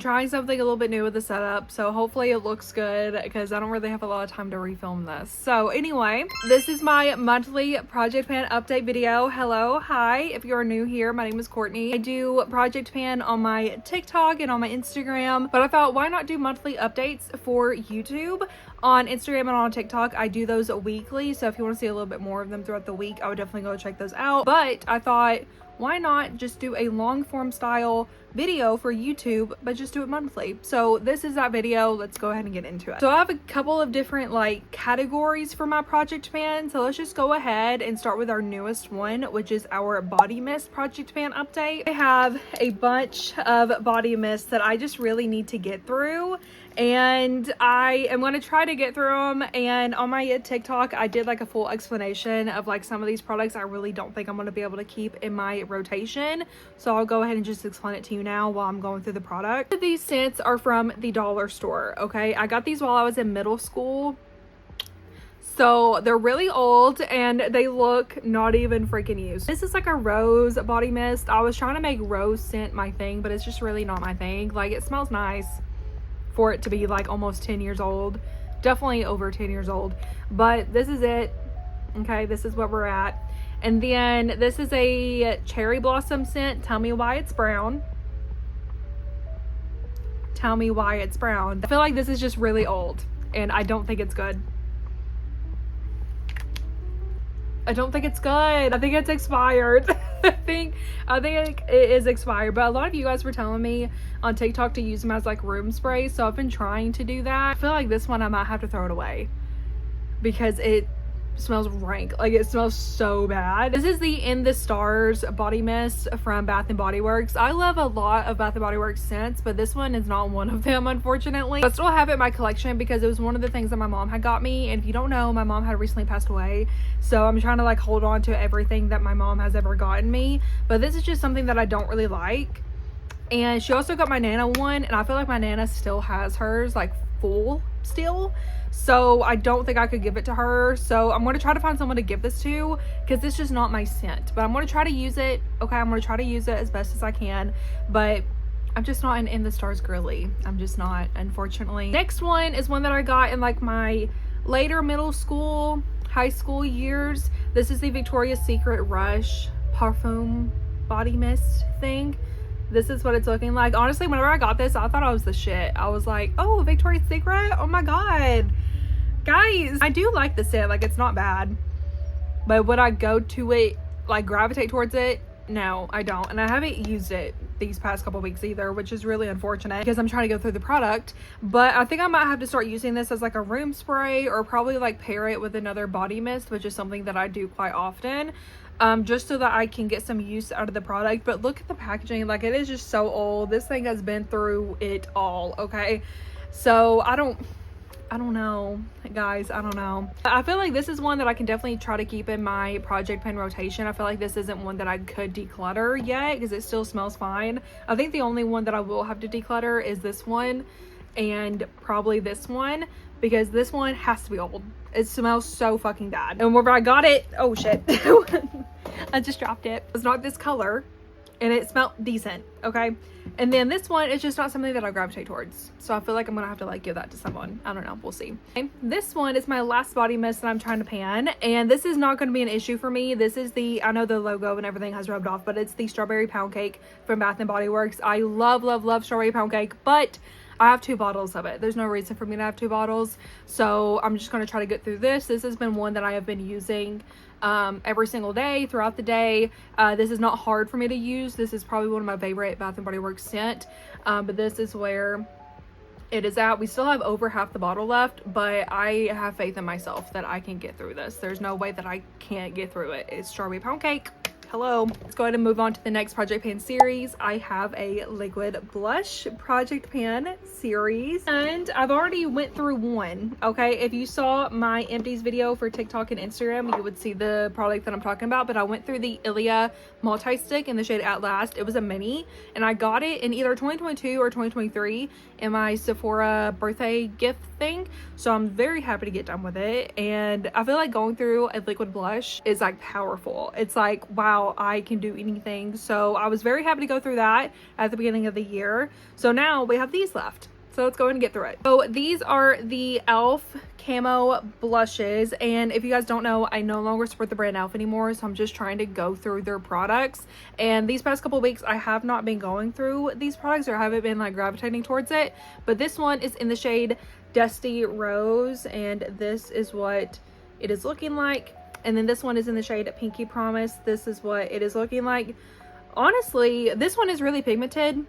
Trying something a little bit new with the setup, so hopefully it looks good because I don't really have a lot of time to refilm this. So anyway, this is my monthly project pan update video. Hello, hi, if you're new here, my name is Courtney. I do project pan on my TikTok and on my Instagram, but I thought why not do monthly updates for YouTube? On Instagram and on TikTok, I do those weekly, so if you want to see a little bit more of them throughout the week, I would definitely go check those out. But I thought, why not just do a long form style video for YouTube, but just do it monthly? So this is that video. Let's go ahead and get into it. So I have a couple of different like categories for my project pan, so let's just go ahead and start with our newest one, which is our body mist project pan update. I have a bunch of body mist that I just really need to get through, and I am going to try to get through them. And on my TikTok, I did like a full explanation of like some of these products I really don't think I'm going to be able to keep in my rotation, so I'll go ahead and just explain it to you now while I'm going through the product. These scents are from the dollar store. Okay, I got these while I was in middle school, so they're really old and they look not even freaking used. This is like a rose body mist. I was trying to make rose scent my thing, but it's just really not my thing. Like, it smells nice for it to be like almost 10 years old, definitely over 10 years old, but this is it. Okay, this is what we're at. And then this is a cherry blossom scent. Tell me why it's brown. Tell me why it's brown. I feel like this is just really old and I don't think it's good. I don't think it's good. I think it's expired. I think it is expired, but a lot of you guys were telling me on TikTok to use them as like room spray, so I've been trying to do that. I feel like this one I might have to throw it away because it smells rank. Like, it smells so bad. This is the In the Stars body mist from Bath and Body Works. I love a lot of Bath and Body Works scents, but this one is not one of them, unfortunately. I still have it in my collection because it was one of the things that my mom had got me, and if you don't know, my mom had recently passed away, so I'm trying to like hold on to everything that my mom has ever gotten me. But this is just something that I don't really like. And she also got my Nana one, and I feel like my Nana still has hers like full still, so I don't think I could give it to her. So I'm going to try to find someone to give this to because this is just not my scent, but I'm going to try to use it. Okay, I'm going to try to use it as best as I can, but I'm just not an In the Stars girly. I'm just not, unfortunately. Next one is one that I got in like my later middle school, high school years. This is the Victoria's Secret Rush Parfum body mist thing. This is what it's looking like. Honestly, whenever I got this, I thought I was the shit. I was like, oh, Victoria's Secret? Oh my god. Guys, I do like the scent. Like, it's not bad. But would I go to it, like gravitate towards it? No, I don't. And I haven't used it these past couple weeks either, which is really unfortunate because I'm trying to go through the product. But I think I might have to start using this as like a room spray, or probably like pair it with another body mist, which is something that I do quite often. Just so that I can get some use out of the product. But look at the packaging, like, it is just so old. This thing has been through it all. Okay, so I don't know, guys. I don't know. I feel like this is one that I can definitely try to keep in my project pen rotation. I feel like this isn't one that I could declutter yet because it still smells fine. I think the only one that I will have to declutter is this one, and probably this one, because this one has to be old. It smells so fucking bad. And whenever I got it, oh shit, I just dropped it. It's not this color, and it smelled decent. Okay, and then this one is just not something that I gravitate towards, so I feel like I'm gonna have to like give that to someone. I don't know, we'll see. Okay. This one is my last body mist that I'm trying to pan, and this is not going to be an issue for me. This is the, I know the logo and everything has rubbed off, but it's the Strawberry Pound Cake from Bath and Body Works. I love Strawberry Pound Cake, but I have 2 bottles of it. There's no reason for me to have 2 bottles, so I'm just going to try to get through this. This has been one that I have been using every single day throughout the day. This is not hard for me to use. This is probably one of my favorite Bath and Body Works scent, but this is where it is at. We still have over half the bottle left, but I have faith in myself that I can get through this. There's no way that I can't get through it. It's Strawberry Pound Cake. Hello. Let's go ahead and move on to the next project pan series. I have a liquid blush project pan series, and I've already went through one. Okay, if you saw my empties video for TikTok and Instagram, you would see the product that I'm talking about. But I went through the Ilia multi-stick in the shade At Last. It was a mini, and I got it in either 2022 or 2023 in my Sephora birthday gift thing, so I'm very happy to get done with it. And I feel like going through a liquid blush is like powerful. It's like, wow, how I can do anything. So I was very happy to go through that at the beginning of the year. So now we have these left. So let's go ahead and get through it. So these are the e.l.f. camo blushes, and if you guys don't know, I no longer support the brand e.l.f. anymore, so I'm just trying to go through their products. And these past couple weeks I have not been going through these products, or haven't been like gravitating towards it, but this one is in the shade Dusty Rose, and this is what it is looking like. And then this one is in the shade Pinky Promise. This is what it is looking like. Honestly, this one is really pigmented.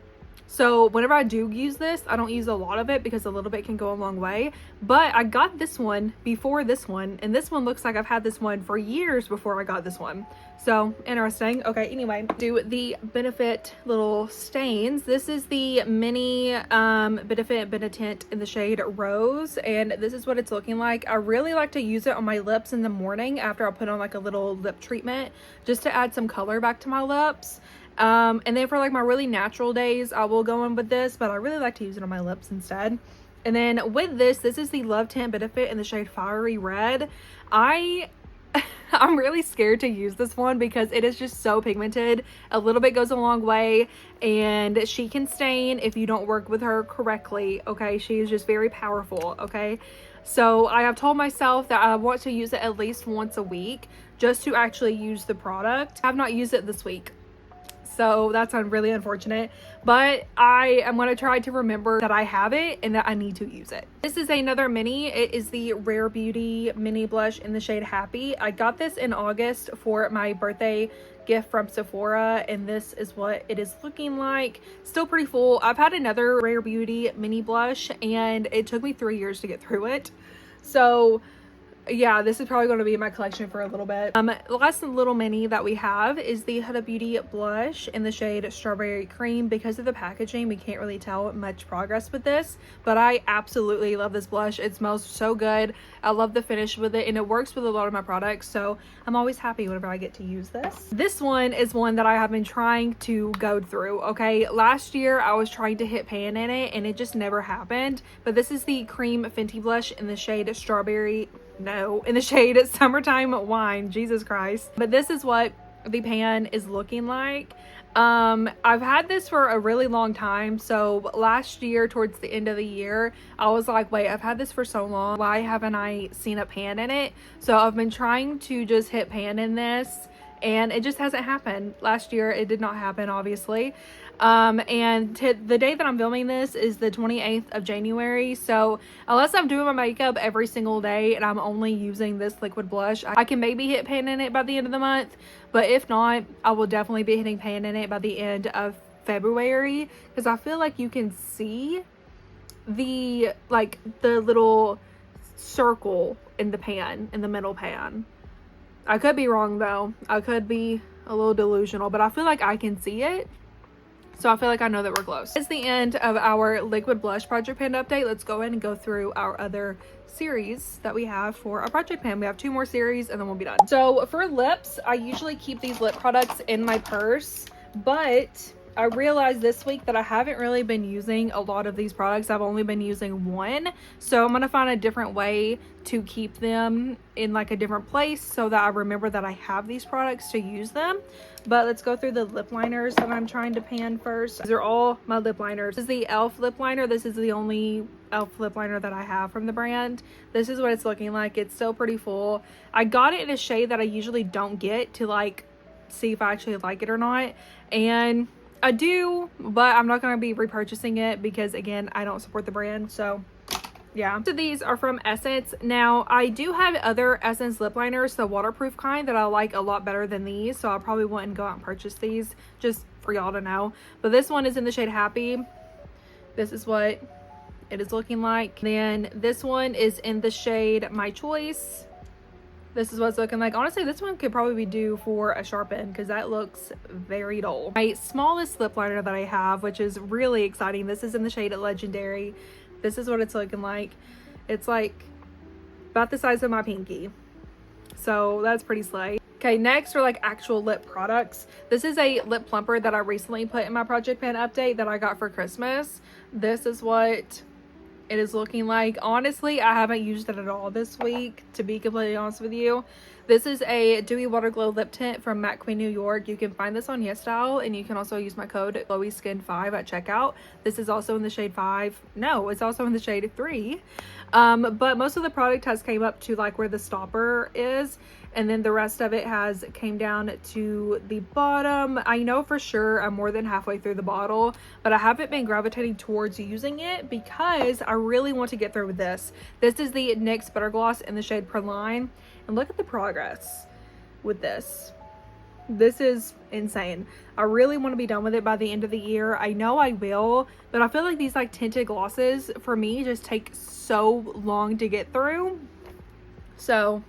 So whenever I do use this, I don't use a lot of it because a little bit can go a long way. But I got this one before this one, and this one looks like I've had this one for years before I got this one. So interesting. Okay, anyway, do the Benefit little stains. This is the mini Benefit Benetint in the shade Rose, and this is what it's looking like. I really like to use it on my lips in the morning after I put on like a little lip treatment, just to add some color back to my lips. And then for like my really natural days, I will go in with this, but I really like to use it on my lips instead. And then with this is the Love Tint Benefit in the shade Fiery Red. I'm really scared to use this one because it is just so pigmented. A little bit goes a long way, and she can stain if you don't work with her correctly. Okay, she is just very powerful. Okay, so I have told myself that I want to use it at least once a week just to actually use the product. I have not used it this week, so that's really unfortunate, but I am going to try to remember that I have it and that I need to use it. This is another mini. It is the Rare Beauty mini blush in the shade Happy. I got this in August for my birthday gift from Sephora, and this is what it is looking like. Still pretty full. I've had another Rare Beauty mini blush and it took me 3 years to get through it. So yeah, this is probably going to be in my collection for a little bit. The last little mini that we have is the Huda Beauty blush in the shade Strawberry Cream. Because of the packaging, we can't really tell much progress with this, but I absolutely love this blush. It smells so good. I love the finish with it, and it works with a lot of my products, so I'm always happy whenever I get to use this. This one is one that I have been trying to go through. Okay, last year I was trying to hit pan in it and it just never happened, but this is the Cream Fenty blush in the shade Strawberry, no, in the shade Summertime Wine. Jesus Christ. But this is what the pan is looking like. I've had this for a really long time. So last year, towards the end of the year, I was like, wait, I've had this for so long, why haven't I seen a pan in it? So I've been trying to just hit pan in this, and it just hasn't happened. Last year it did not happen, obviously. And the day that I'm filming this is the 28th of January. So unless I'm doing my makeup every single day and I'm only using this liquid blush, I can maybe hit pan in it by the end of the month. But if not, I will definitely be hitting pan in it by the end of February, because I feel like you can see the little circle in the pan, in the middle pan. I could be wrong though. I could be a little delusional, but I feel like I can see it. So I feel like I know that we're close. It's the end of our liquid blush project pan update. Let's go ahead and go through our other series that we have for our project pan. We have 2 more series and then we'll be done. So for lips, I usually keep these lip products in my purse, but I realized this week that I haven't really been using a lot of these products. I've only been using one. So I'm going to find a different way to keep them in like a different place so that I remember that I have these products to use them. But let's go through the lip liners that I'm trying to pan first. These are all my lip liners. This is the e.l.f. lip liner. This is the only e.l.f. lip liner that I have from the brand. This is what it's looking like. It's still pretty full. I got it in a shade that I usually don't get to like see if I actually like it or not. And I do, but I'm not going to be repurchasing it because again, I don't support the brand. So yeah. So these are from Essence. Now I do have other Essence lip liners, the waterproof kind, that I like a lot better than these. So I probably wouldn't go out and purchase these, just for y'all to know. But this one is in the shade Happy. This is what it is looking like. Then this one is in the shade My Choice. This is what it's looking like. Honestly, this one could probably be due for a sharpen because that looks very dull. My smallest lip liner that I have, which is really exciting, this is in the shade Legendary. This is what it's looking like. It's like about the size of my pinky. So that's pretty slay. Okay, next are like actual lip products. This is a lip plumper that I recently put in my project pan update that I got for Christmas. This is what it is looking like. Honestly, I haven't used it at all this week, to be completely honest with you. This is a Dewy Water Glow Lip Tint from Matte Queen, New York. You can find this on YesStyle, and you can also use my code GlowySkin5 at checkout. This is also in the shade 5. No, it's also in the shade 3. But most of the product has came up to like where the stopper is, and then the rest of it has came down to the bottom. I know for sure I'm more than halfway through the bottle, but I haven't been gravitating towards using it because I really want to get through with this. This is the NYX Butter Gloss in the shade Praline, and look at the progress with this. This is insane. I really want to be done with it by the end of the year. I know I will, but I feel like these like tinted glosses for me just take so long to get through. So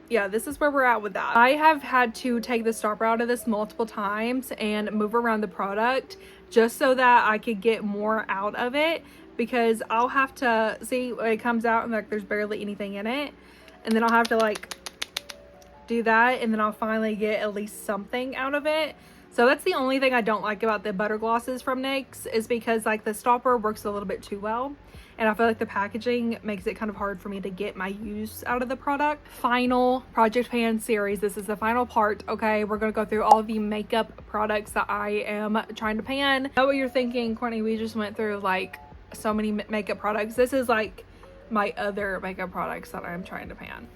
yeah, this is where we're at with that. I have had to take the stopper out of this multiple times and move around the product just so that I could get more out of it, because I'll have to see when it comes out and like there's barely anything in it, and then I'll have to like do that, and then I'll finally get at least something out of it. So that's the only thing I don't like about the butter glosses from NYX, is because like the stopper works a little bit too well, and I feel like the packaging makes it kind of hard for me to get my use out of the product. Final project pan series. This is the final part. Okay, we're gonna go through all of the makeup products that I am trying to pan. I know what you're thinking, Courtney, we just went through like so many makeup products. This is like my other makeup products that I'm trying to pan.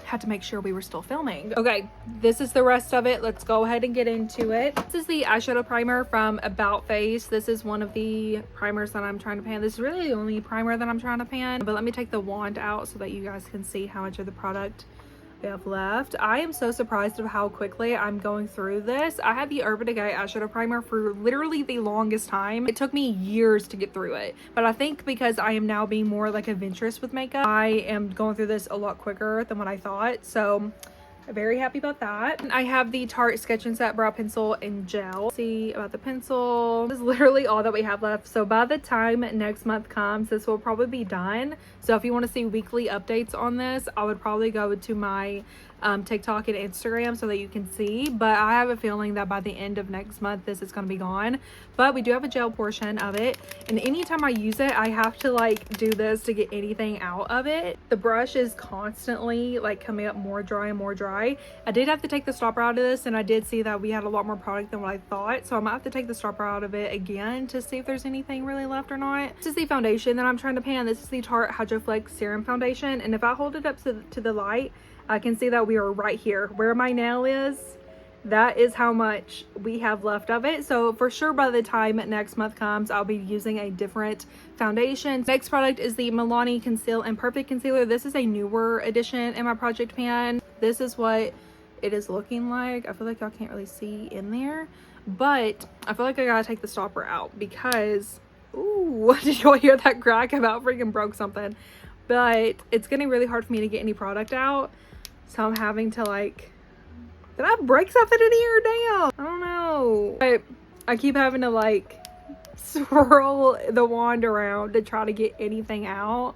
Had to make sure we were still filming. Okay, this is the rest of it. Let's go ahead and get into it. This is the eyeshadow primer from About Face. This is one of the primers that I'm trying to pan. This is really the only primer that I'm trying to pan, but let me take the wand out so that you guys can see how much of the product we have left. I am so surprised of how quickly I'm going through this. I had the Urban Decay eyeshadow primer for literally the longest time. It took me years to get through it, but I think because I am now being more like adventurous with makeup, I am going through this a lot quicker than what I thought. So I'm very happy about that. I have the Tarte Sketch and Set Brow Pencil in Gel. Let's see about the pencil. This is literally all that we have left. So by the time next month comes, this will probably be done. So if you want to see weekly updates on this, I would probably go to my TikTok and Instagram so that you can see. But I have a feeling that by the end of next month, this is going to be gone. But we do have a gel portion of it, and anytime I use it, I have to like do this to get anything out of it. The brush is constantly like coming up more dry and more dry. I did have to take the stopper out of this, and I did see that we had a lot more product than what I thought, so I might have to take the stopper out of it again to see if there's anything really left or not. This is the foundation that I'm trying to pan. This is the Tarte Hydro Flex Serum Foundation, and if I hold it up to the light, I can see that we are right here where my nail is. That is how much we have left of it. So for sure by the time next month comes, I'll be using a different foundation. Next product is the Milani Conceal and Perfect Concealer. This is a newer edition in my project pan. This is what it is looking like. I feel like y'all can't really see in there, but I feel like I gotta take the stopper out because, ooh, did y'all hear that crack? About freaking broke something. But it's getting really hard for me to get any product out, so I'm having to like, did I break something in here? Damn, I don't know. But I keep having to like swirl the wand around to try to get anything out,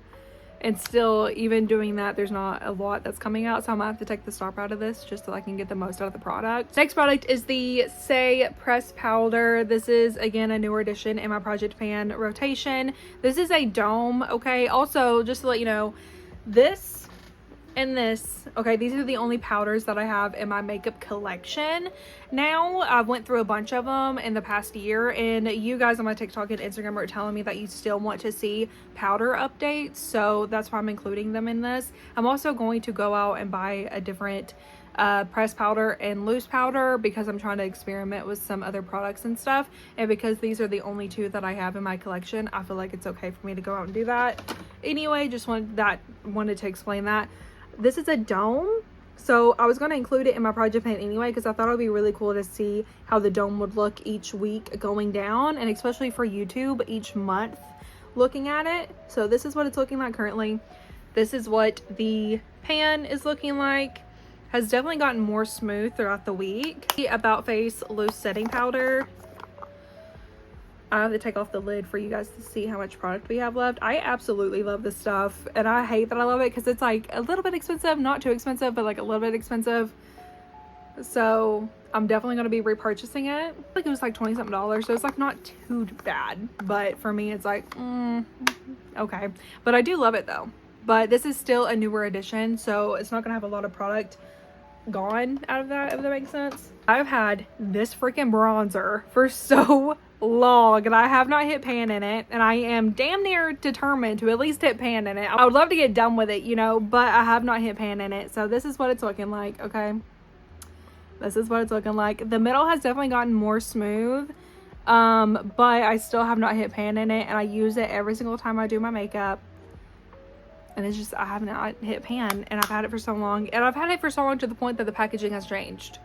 and still, even doing that, there's not a lot that's coming out, so I'm gonna have to take the stopper out of this just so I can get the most out of the product. Next product is the Say Pressed Powder. This is again a newer addition in my project pan rotation. This is a dome. Okay, also just to let you know, this and this, okay, these are the only powders that I have in my makeup collection. Now I went through a bunch of them in the past year, and you guys on my TikTok and Instagram are telling me that you still want to see powder updates, so that's why I'm including them in this. I'm also going to go out and buy a different pressed powder and loose powder because I'm trying to experiment with some other products and stuff, and because these are the only two that I have in my collection, I feel like it's okay for me to go out and do that. Anyway, just wanted to explain that. This is a dome, so I was going to include it in my project pan anyway because I thought it would be really cool to see how the dome would look each week going down, and especially for YouTube each month looking at it. So this is what it's looking like currently. This is what the pan is looking like. Has definitely gotten more smooth throughout the week. The About Face Loose Setting Powder. I have to take off the lid for you guys to see how much product we have left. I absolutely love this stuff, and I hate that I love it because it's like a little bit expensive, not too expensive, but like a little bit expensive. So I'm definitely going to be repurchasing it. I think it was like $20 something, so it's like not too bad, but for me it's like okay, but I do love it though. but this is still a newer edition, so it's not gonna have a lot of product gone out of that, if that makes sense. I've had this freaking bronzer for so long and I have not hit pan in it, and I am damn near determined to at least hit pan in it. I would love to get done with it, you know, but I have not hit pan in it. So this is what it's looking like. Okay, this is what it's looking like. The middle has definitely gotten more smooth, but I still have not hit pan in it, and I use it every single time I do my makeup. And it's just, I have not hit pan, and I've had it for so long, and I've had it for so long to the point that the packaging has changed.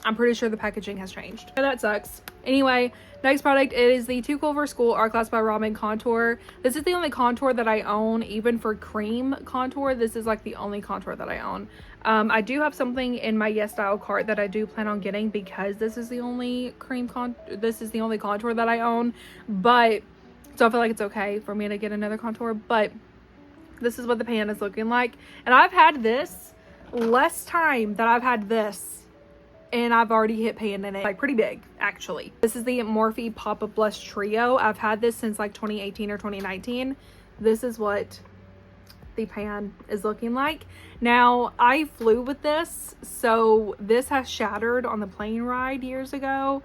I'm pretty sure the packaging has changed. And that sucks. Anyway, next product is the Too Cool for School Art Class by Robin contour. This is the only contour that I own, even for cream contour. This is like the only contour that I own. I do have something in my Yes Style cart that I do plan on getting, because this is the only contour that I own. But so I feel like it's okay for me to get another contour. But this is what the pan is looking like, and I've had this less time that I've had this, and I've already hit pan in it, like pretty big actually. This is the Morphe Pop-Up Blush Trio. I've had this since like 2018 or 2019. This is what the pan is looking like. Now, I flew with this, so this has shattered on the plane ride years ago.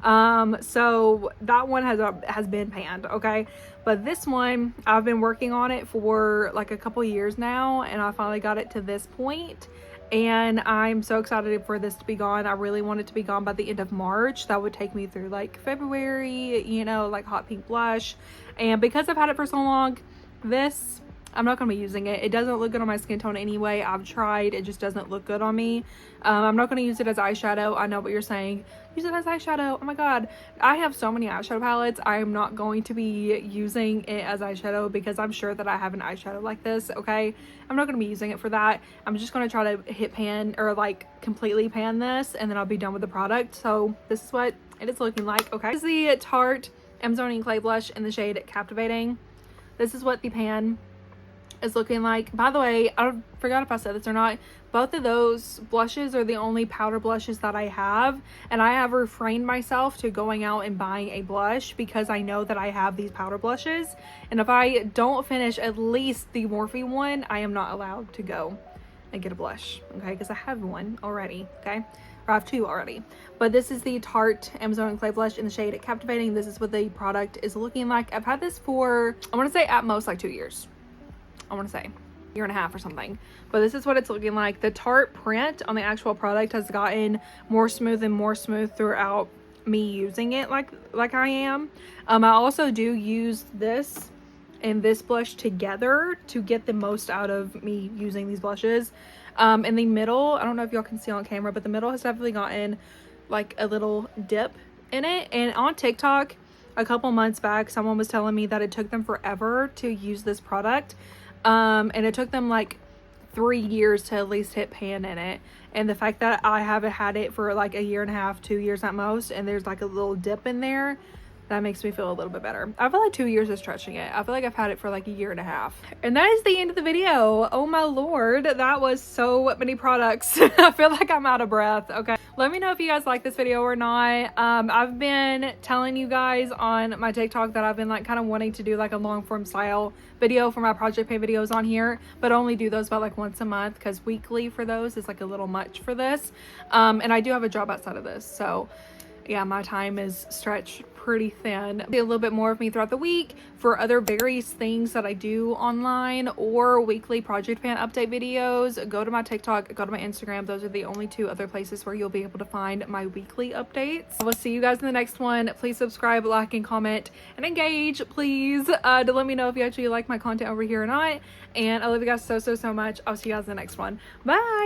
So that one has been panned, okay? But this one, I've been working on it for like a couple years now, and I finally got it to this point, and I'm so excited for this to be gone. I really want it to be gone by the end of March. That would take me through like February, you know, like hot pink blush. And because I've had it for so long, this, I'm not going to be using it. It doesn't look good on my skin tone anyway. I've tried. It just doesn't look good on me. I'm not going to use it as eyeshadow. I know what you're saying. Use it as eyeshadow. Oh my god. I have so many eyeshadow palettes. I am not going to be using it as eyeshadow, because I'm sure that I have an eyeshadow like this, okay? I'm not going to be using it for that. I'm just going to try to hit pan, or like completely pan this, and then I'll be done with the product. So this is what it is looking like, okay? This is the Tarte Amazonian Clay Blush in the shade Captivating. This is what the pan is looking like. By the way, I forgot if I said this or not, both of those blushes are the only powder blushes that I have, and I have refrained myself to going out and buying a blush, because I know that I have these powder blushes, and if I don't finish at least the Morphe one, I am not allowed to go and get a blush, okay? Because I have one already, okay? Or I have two already. But this is the Tarte Amazonian Clay Blush in the shade Captivating. This is what the product is looking like. I've had this for, I want to say at most like 2 years. I want to say year and a half or something, but this is what it's looking like. The Tarte print on the actual product has gotten more smooth and more smooth throughout me using it like I am. I also do use this and this blush together to get the most out of me using these blushes. In the middle, I don't know if y'all can see on camera, but the middle has definitely gotten like a little dip in it. And on TikTok a couple months back, someone was telling me that it took them forever to use this product. And it took them like 3 years to at least hit pan in it. And the fact that I haven't had it for like a year and a half, 2 years at most, and there's like a little dip in there, that makes me feel a little bit better. I feel like 2 years is stretching it. I feel like I've had it for like a year and a half. And that is the end of the video. Oh my lord, that was so many products. I feel like I'm out of breath. Okay, let me know if you guys like this video or not. I've been telling you guys on my TikTok that I've been like kind of wanting to do like a long form style video for my project pan videos on here, but only do those about like once a month, because weekly for those is like a little much for this. And I do have a job outside of this, so yeah, my time is stretched pretty thin. See a little bit more of me throughout the week for other various things that I do online, or weekly project pan update videos. Go to my TikTok, go to my Instagram. Those are the only two other places where you'll be able to find my weekly updates. I will see you guys in the next one. Please subscribe, like, and comment, and engage, please, to let me know if you actually like my content over here or not. And I love you guys so much. I'll see you guys in the next one. Bye.